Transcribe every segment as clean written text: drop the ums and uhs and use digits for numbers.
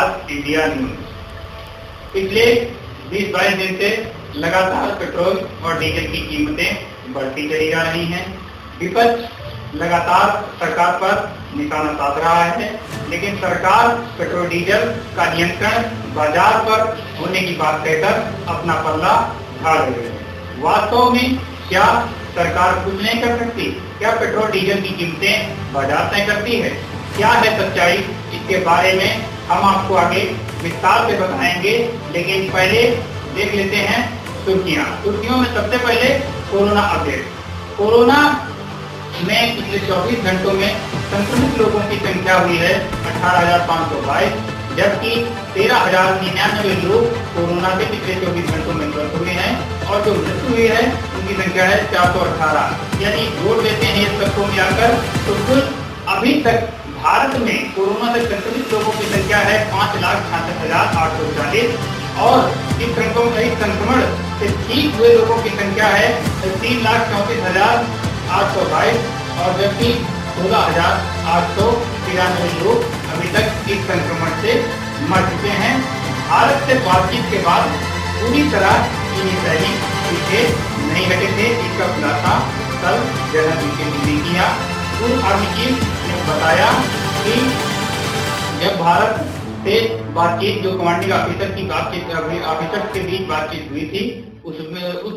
आज India news. पिछले 20-22 दिन से लगातार पेट्रोल और डीजल की कीमतें बढ़ती चली जा रही हैं। विपक्ष लगातार सरकार पर निशाना साध रहा है, लेकिन सरकार पेट्रोल डीजल का नियंत्रण बाजार पर होने की बात कहकर अपना पल्ला झाड़ रही है। वास्तव में क्या सरकार कुछ नहीं कर सकती? क्या पेट्रोल डीजल की कीमतें बाजार तय करती है? क्या है सच्चाई? इसके बारे में हम आपको आगे विस्तार से बताएंगे, लेकिन पहले देख लेते हैं सुर्खियां। सुर्खियों में सबसे पहले कोरोना अपडेट। कोरोना में पिछले 24 घंटों में संक्रमित लोगों की संख्या हुई है 18,522, जबकि 13,099 लोग कोरोना से पिछले 24 घंटों में स्वस्थ हुए हैं और जो मृत्यु हुई है उनकी संख्या है 418। यानी जोड़ लेते हैं इस सबको मिलाकर तो कुल अभी तक भारत में कोरोना से संक्रमित लोगों की संख्या है 5,66,840 और इस संक्रमण से ठीक हुए लोगों की संख्या है 3,34,822 और जबकि 16,893 लोग अभी तक इस संक्रमण से मर चुके हैं। भारत से बातचीत के बाद पूरी तरह चीनी सैनिक पीछे नहीं हटे थे, इसका खुलासा कल जनरल ने किया। पूर्व आर्मी चीफ ने बताया कि जब भारत से बातचीत जो कमांडिंग ऑफिसर की बातचीत ऑफिसर के बीच बातचीत हुई थी, उस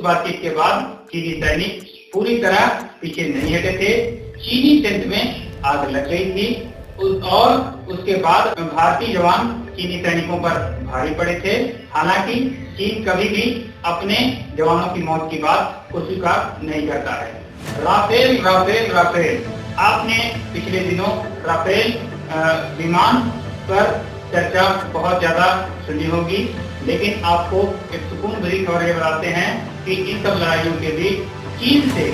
बातचीत के बाद चीनी सैनिक पूरी तरह पीछे नहीं हटे थे। चीनी टेंट में आग लग गई थी और उसके बाद भारतीय जवान चीनी सैनिकों पर भारी पड़े थे। हालांकि चीन कभी भी अपने जवानों की मौत की बात को स्वीकार नहीं करता है। राफेल राफेल राफेल, आपने पिछले दिनों राफेल विमान पर चर्चा बहुत ज्यादा सुनी होगी, लेकिन आपको एक सुकून भरी खबर बताते हैं कि इन सब लड़ाइयों के बीच चीन से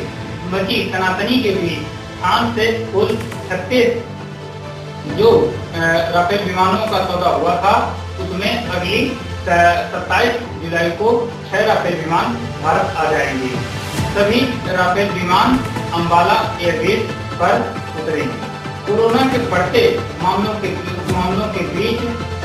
मची तनातनी के बीच फ्रांस से कुल 36 जो राफेल विमानों का सौदा हुआ था, उसमें अगली 27 जुलाई को 6 राफेल विमान भारत आ जाएंगे। सभी राफेल विमान अंबाला एयरबेस पर उतरेंगे। कोरोना के बढ़ते मामलों के बीच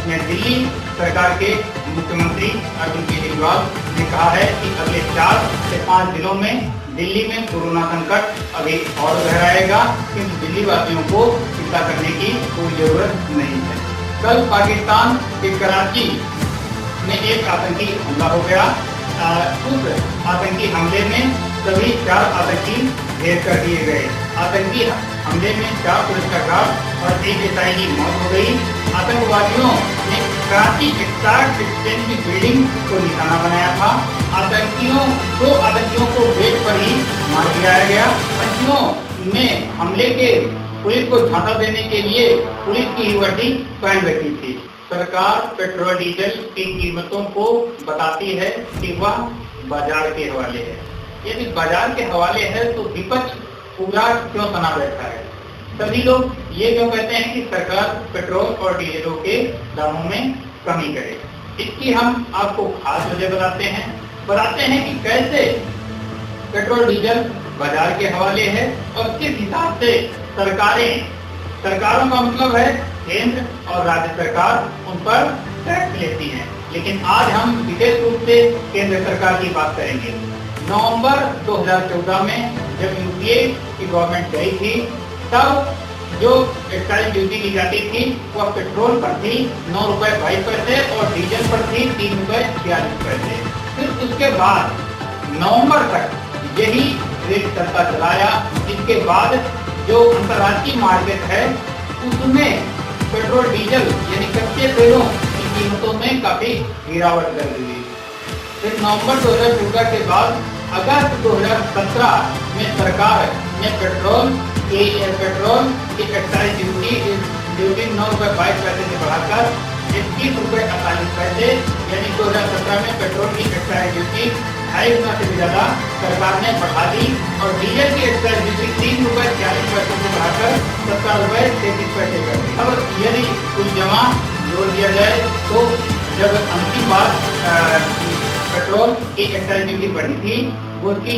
में दिल्ली सरकार के मुख्यमंत्री अरविंद केजरीवाल ने कहा है कि अगले 4 से 5 दिनों में दिल्ली में कोरोना संकट अभी और गहराएगा, किंतु दिल्ली वासियों को चिंता करने की कोई जरूरत नहीं है। कल पाकिस्तान के कराची में एक आतंकी हमला हो गया। उस आतंकी हमले में सभी 4 आतंकी ढेर कर दिए गए। आतंकी हमले में 4 पुलिस गार्ड और 1 एसआई की मौत हो गई। आतंकवादियों ने कराची स्टार्ट एक्सचेंज की बिल्डिंग को निशाना बनाया था। 2 आतंकियों को बेड पर ही मार गिराया गया। आतंकियों ने हमले के पुलिस को झांसा देने के लिए पुलिस की वर्दी पहन रखी थी। सरकार पेट्रोल डीजल की कीमतों को बताती है कि वह बाजार के हवाले है। यदि बाजार के हवाले है तो विपक्ष पूरा क्यों तना बैठा है? सभी लोग ये क्यों कहते हैं कि सरकार पेट्रोल और डीजलों के दामों में कमी करे? इसकी हम आपको खास वजह बताते हैं कि कैसे पेट्रोल डीजल बाजार के हवाले है और किस हिसाब से सरकारों का मतलब है केंद्र और राज्य सरकार उन पर टैक्स लेती है। लेकिन आज हम विशेष रूप से केंद्र सरकार की बात करेंगे। नवंबर 2014 में जब यूपीए की गवर्नमेंट गई थी, तब जो एक्साइज ड्यूटी ली जाती थी वह पेट्रोल पर थी 9 रुपए 22 पैसे और डीजल पर थी 3 रुपए 46 पैसे। फिर उसके बाद नवंबर तक यही रेट चलता चलाया। इसके बाद जो अंतर्राष्ट्रीय मार्केट है उसमें पेट्रोल डीजल यानी कच्चे तेलों की कीमतों में काफी गिरावट दर्ज हुई। फिर नवंबर 2014 के बाद अगस्त 2017 में सरकार ने पेट्रोल की एक्साइज ड्यूटी 9 रुपए 22 पैसे से बढ़ाकर 21 रुपए 48 पैसे यानी 2017 में पेट्रोल की एक्साइज ड्यूटी 2.5 गुना से भी ज्यादा सरकार ने बढ़ा दी और डीजल की एक्साइज ड्यूटी 3 रुपए 40 पैसे से बढ़ाकर 17 रुपए 33 पैसे कर दी। अब यदि कुछ जमा जोड़ दिया जाए तो जब अंतिम बार पेट्रोल की एक्साइज ड्यूटी बढ़ी थी, उसकी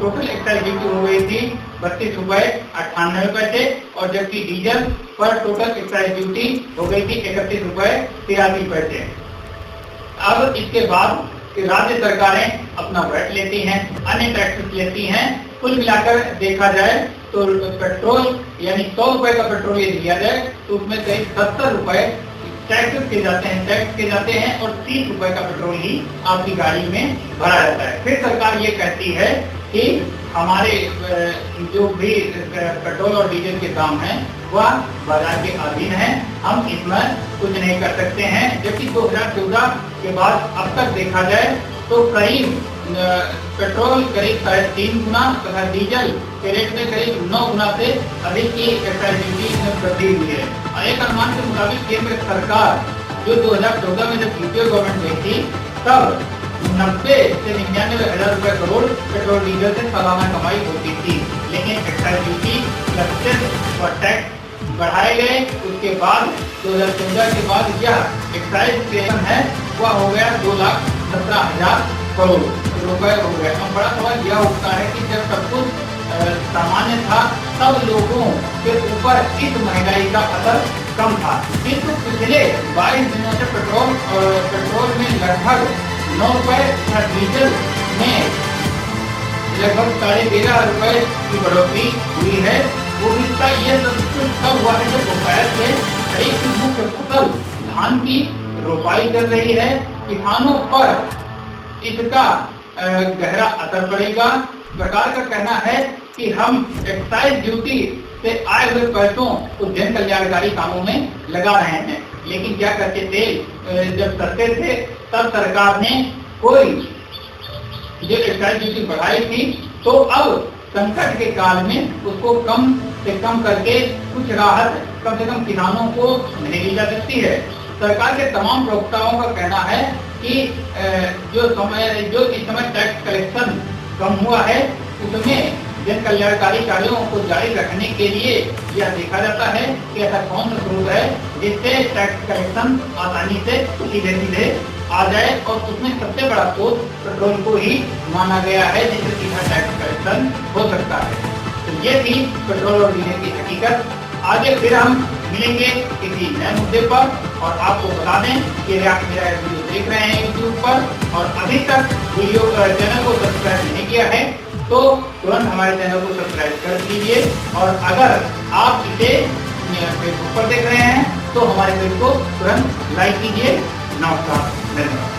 टोटल एक्साइज ड्यूटी हो गई थी 32 रुपए 98 पैसे, और जबकि डीजल पर टोटल एक्साइज ड्यूटी हो गई थी 31 रुपए 83 पैसे। अब इसके बाद राज्य सरकारें अपना वैट लेती हैं, अन्य टैक्सेस लेती हैं, कुल मिलाकर देखा जाए तो पेट्रोल यानी 100 रुपए का पेट्रोल ये दिया जाए तो उसमें करीब 70 रुपए टैक्स के जाते हैं और 30 रुपए का पेट्रोल ही आपकी गाड़ी में भरा जाता है। फिर सरकार ये कहती है कि हमारे जो भी पेट्रोल और डीजल के दाम हैं वह बाजार के अधीन है, हम इसमें कुछ नहीं कर सकते हैं। जबकि 2014 के बाद अब तक देखा जाए तो करीब पेट्रोल करीब 3.5 गुना तथा डीजल के रेट में करीब 9 गुना से अधिक की एक्साइज ड्यूटी में वृद्धि हुई है। और एक अनुमान के मुताबिक केंद्र सरकार जो 2014 में जब यूपीए गवर्नमेंट गई थी तब 90 से 99 हजार रुपए करोड़ पेट्रोल डीजल से सालाना कमाई होती थी, लेकिन एक्साइज ड्यूटी सेस और टैक्स बढ़ाए गए। उसके बाद 2014 के बाद यह एक्साइज है वह हो गया 2,17,000 करोड़ रुपए हो गए। अब बड़ा सवाल यह उठता है कि जब सब कुछ सामान्य था तब लोगों के ऊपर इस महंगाई का असर कम था, किंतु पिछले 22 दिनों से पेट्रोल में लगभग 9 रुपए तथा डीजल में लगभग 13.5 रुपए की बढ़ोतरी हुई है। वो इसका ये सब कुछ तब हुआ है जब दोपहर से खरीफ की मुख्य फसल धान की रोपाई कर रही है। किसानों पर इसका गहरा असर पड़ेगा। सरकार का कहना है कि हम एक्साइज ड्यूटी से आए हुए पैसों को जन कल्याणकारी कामों में लगा रहे हैं, लेकिन क्या करते थे जब सत्ते थे तब सरकार ने कोई जो एक्साइज ड्यूटी बढ़ाई थी तो अब संकट के काल में उसको कम से कम करके कुछ राहत कम से कम किसानों को नहीं दी जा सकती है। सरकार के तमाम प्रवक्ताओं का कहना है कि जो इस समय टैक्स कलेक्शन कम हुआ है उसमें जन कल्याणकारी कार्यों को जारी रखने के लिए यह देखा जाता है कि ऐसा कौन सा स्रोत है जिससे टैक्स कलेक्शन आसानी से सीधे आ जाए, और उसमें सबसे बड़ा स्रोत पेट्रोल को ही माना गया है जिससे सीधा टैक्स कलेक्शन हो सकता है। तो ये थी पेट्रोल और डीजल की हकीकत। आगे फिर हम मिलेंगे किसी नए मुद्दे पर, और आपको बता दें कि आप मेरा वीडियो देख रहे हैं यूट्यूब पर और अभी तक चैनल को सब्सक्राइब नहीं किया है तो तुरंत हमारे चैनल को सब्सक्राइब कर दीजिए, और अगर आप इसे फेसबुक पर देख रहे हैं तो हमारे पेज को तुरंत लाइक कीजिए। नमस्कार, धन्यवाद।